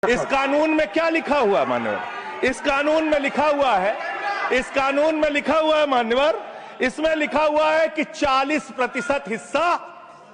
इस कानून में क्या लिखा हुआ मान्यवर? इस कानून में लिखा हुआ है, इस कानून में लिखा हुआ है मान्यवर, इसमें लिखा हुआ है कि 40% हिस्सा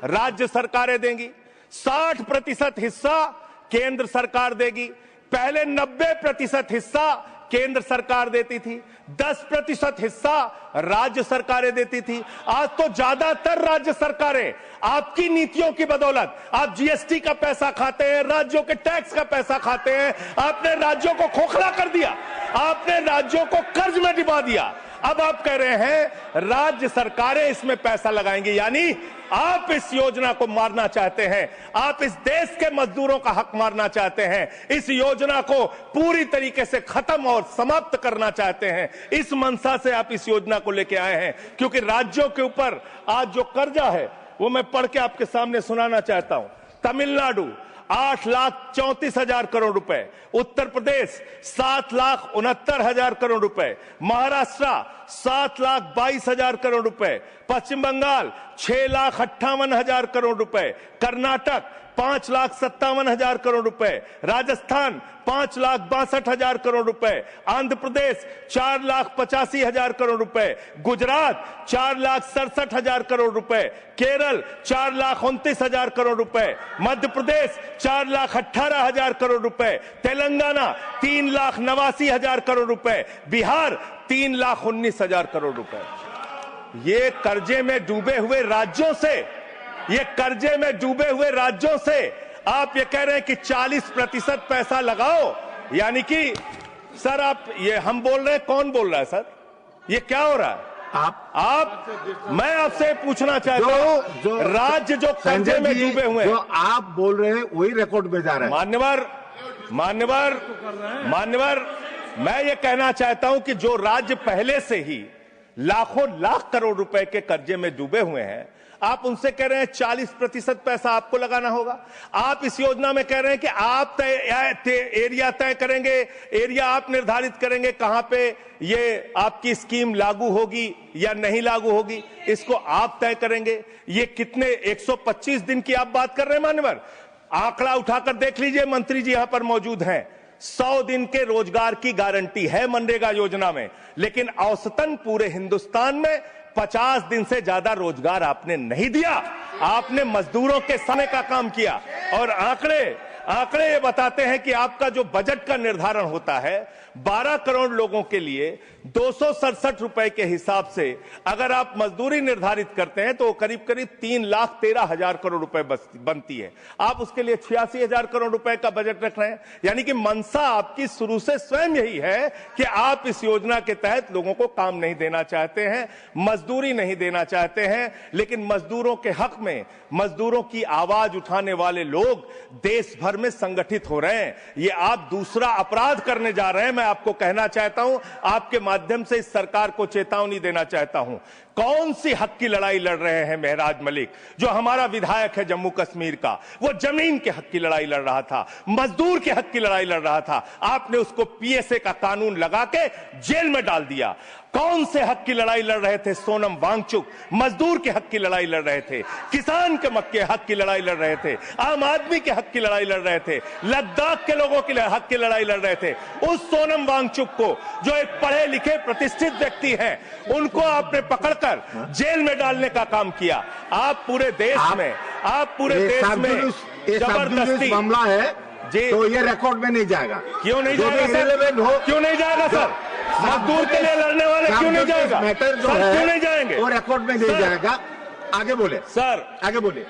राज्य सरकारें देंगी, 60% हिस्सा केंद्र सरकार देगी। पहले 90% हिस्सा केंद्र सरकार देती थी, 10% हिस्सा राज्य सरकारें देती थी। आज तो ज्यादातर राज्य सरकारें आपकी नीतियों की बदौलत, आप जीएसटी का पैसा खाते हैं, राज्यों के टैक्स का पैसा खाते हैं, आपने राज्यों को खोखला कर दिया, आपने राज्यों को कर्ज में डुबा दिया। अब आप कह रहे हैं राज्य सरकारें इसमें पैसा लगाएंगी, यानी आप इस योजना को मारना चाहते हैं, आप इस देश के मजदूरों का हक मारना चाहते हैं, इस योजना को पूरी तरीके से खत्म और समाप्त करना चाहते हैं। इस मंशा से आप इस योजना को लेके आए हैं, क्योंकि राज्यों के ऊपर आज जो कर्जा है वो मैं पढ़ के आपके सामने सुनाना चाहता हूं। तमिलनाडु 8,34,000 करोड़ रुपए, उत्तर प्रदेश 7,69,000 करोड़ रुपए, महाराष्ट्र 7,22,000 करोड़ रुपए, पश्चिम बंगाल 6,58,000 करोड़ रुपए, कर्नाटक 5,57,000 करोड़ रुपए, राजस्थान 5,62,000 करोड़ रुपए, आंध्र प्रदेश 4,85,000 करोड़ रुपए, गुजरात 4,67,000 करोड़ रुपए, केरल 4,29,000 करोड़ रुपए, मध्य प्रदेश 4,18,000 करोड़ रुपए, तेलंगाना 3,89,000 करोड़ रुपए, बिहार 3,19,000 करोड़ रुपए। ये कर्जे में डूबे हुए राज्यों से, ये कर्जे में डूबे हुए राज्यों से आप ये कह रहे हैं कि 40% पैसा लगाओ, यानी कि सर आप ये हम बोल रहे हैं, कौन बोल रहा है सर? ये क्या हो रहा है? आप मैं आपसे पूछना चाहता हूं, जो राज्य जो कर्जे में डूबे हुए हैं, जो आप बोल रहे हैं वही रिकॉर्ड में जा रहा है। मान्यवर मैं ये कहना चाहता हूं कि जो राज्य पहले से ही लाखों लाख करोड़ रुपए के कर्जे में डूबे हुए हैं, आप उनसे कह रहे हैं 40% पैसा आपको लगाना होगा। आप इस योजना में कह रहे हैं कि आप एरिया तय करेंगे, एरिया आप निर्धारित करेंगे कहां पे ये आपकी स्कीम लागू होगी या नहीं लागू होगी, इसको आप तय करेंगे। ये कितने 125 दिन की आप बात कर रहे हैं मान्यवर? आंकड़ा उठाकर देख लीजिए, मंत्री जी यहां पर मौजूद हैं। 100 दिन के रोजगार की गारंटी है मनरेगा योजना में, लेकिन औसतन पूरे हिंदुस्तान में 50 दिन से ज्यादा रोजगार आपने नहीं दिया। आपने मजदूरों के समय का काम किया, और आंकड़े ये बताते हैं कि आपका जो बजट का निर्धारण होता है 12 करोड़ लोगों के लिए 267 रुपए के हिसाब से अगर आप मजदूरी निर्धारित करते हैं तो करीब करीब 3,13,000 करोड़ रुपए बनती है। आप उसके लिए 86,000 करोड़ रुपए का बजट रख रहे हैं, यानी कि मंशा आपकी शुरू से स्वयं यही है कि आप इस योजना के तहत लोगों को काम नहीं देना चाहते हैं, मजदूरी नहीं देना चाहते हैं। लेकिन मजदूरों के हक में, मजदूरों की आवाज उठाने वाले लोग देश भर में संगठित हो रहे हैं। ये आप दूसरा अपराध करने जा रहे हैं। मैं आपको कहना चाहता हूं, आपके माध्यम से इस सरकार को चेतावनी देना चाहता हूं। कौन सी हक की लड़ाई लड़ रहे हैं महराज मलिक, जो हमारा विधायक है जम्मू कश्मीर का? वो जमीन के हक की लड़ाई लड़ रहा था, मजदूर के हक की लड़ाई लड़ रहा था। आपने उसको पीएसए का कानून लगा के जेल में डाल दिया। कौन से हक की लड़ाई लड़ रहे थे? सोनम वांगचुक मजदूर के हक की लड़ाई लड़ रहे थे, किसान के मक्के हक की लड़ाई लड़ रहे थे, आम आदमी के हक की लड़ाई लड़ रहे थे, लद्दाख के लोगों के हक की लड़ाई लड़ रहे थे। उस सोनम वांगचुक को, जो एक पढ़े लिखे प्रतिष्ठित व्यक्ति हैं, उनको आपने पकड़कर जेल में डालने का काम किया। आप पूरे देश में जबरदस्ती मामला है जी, तो ये रिकॉर्ड में नहीं जाएगा। क्यों नहीं जाएगा सर? क्यों नहीं जाएगा सर? मजदूर के लिए लड़ने वाले क्यों नहीं जाएगा? मैटर जो है क्यों नहीं जाएंगे? वो रिकॉर्ड में नहीं जाएगा। आगे बोले सर, आगे बोले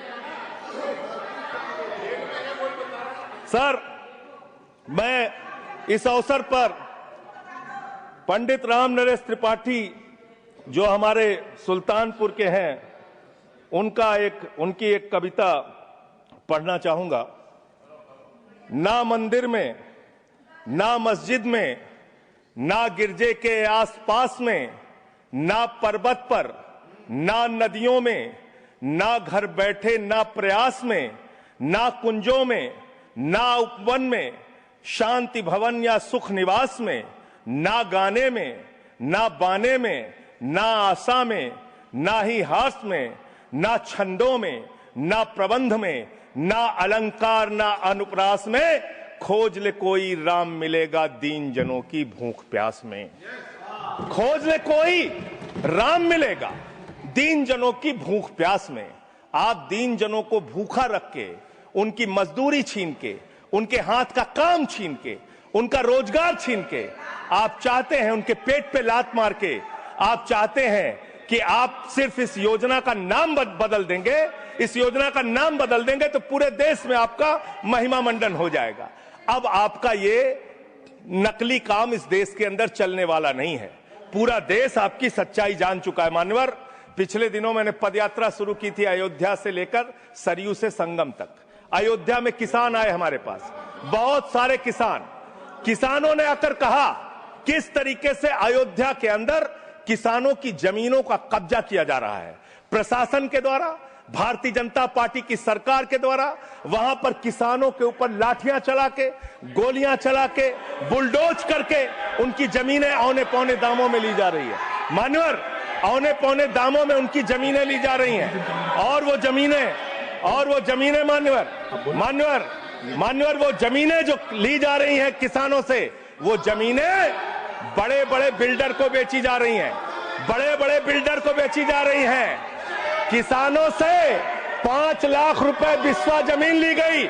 सर। मैं इस अवसर पर पंडित राम नरेश त्रिपाठी, जो हमारे सुल्तानपुर के हैं, उनकी एक कविता पढ़ना चाहूंगा। ना मंदिर में, ना मस्जिद में, ना गिरजे के आसपास में, ना पर्वत पर, ना नदियों में, ना घर बैठे, ना प्रयास में, ना कुंजों में, ना उपवन में, शांति भवन या सुख निवास में, ना गाने में, ना बाने में, ना आशा में, ना ही हास में, ना छंदों में, ना प्रबंध में, ना अलंकार, ना अनुप्रास में खोज ले कोई राम मिलेगा दीन जनों की भूख प्यास में। खोज ले कोई राम मिलेगा दीन जनों की भूख प्यास में। आप दीन जनों को भूखा रख के, उनकी मजदूरी छीन के, उनके हाथ का काम छीन के, उनका रोजगार छीन के, आप चाहते हैं उनके पेट पे लात मार के, आप चाहते हैं कि आप सिर्फ इस योजना का नाम बदल देंगे, इस योजना का नाम बदल देंगे तो पूरे देश में आपका महिमा मंडन हो जाएगा। अब आपका ये नकली काम इस देश के अंदर चलने वाला नहीं है। पूरा देश आपकी सच्चाई जान चुका है। मान्यवर, पिछले दिनों मैंने पदयात्रा शुरू की थी अयोध्या से लेकर सरयू से संगम तक। अयोध्या में किसान आए हमारे पास, बहुत सारे किसानों ने आकर कहा किस तरीके से अयोध्या के अंदर किसानों की जमीनों का कब्जा किया जा रहा है प्रशासन के द्वारा, भारतीय जनता पार्टी की सरकार के द्वारा। वहां पर किसानों के ऊपर लाठियां चला के, गोलियां चला के, बुलडोज करके उनकी जमीनें औने पौने दामों में ली जा रही है। मान्यवर, औने पौने दामों में उनकी जमीनें ली जा रही हैं। और वो जमीनें मान्यवर वो जमीनें जो ली जा रही हैं किसानों से, वो जमीनें बड़े बड़े बिल्डर को बेची जा रही हैं, बड़े बड़े बिल्डर को बेची जा रही हैं। किसानों से 5 लाख रुपए बिस्वा जमीन ली गई।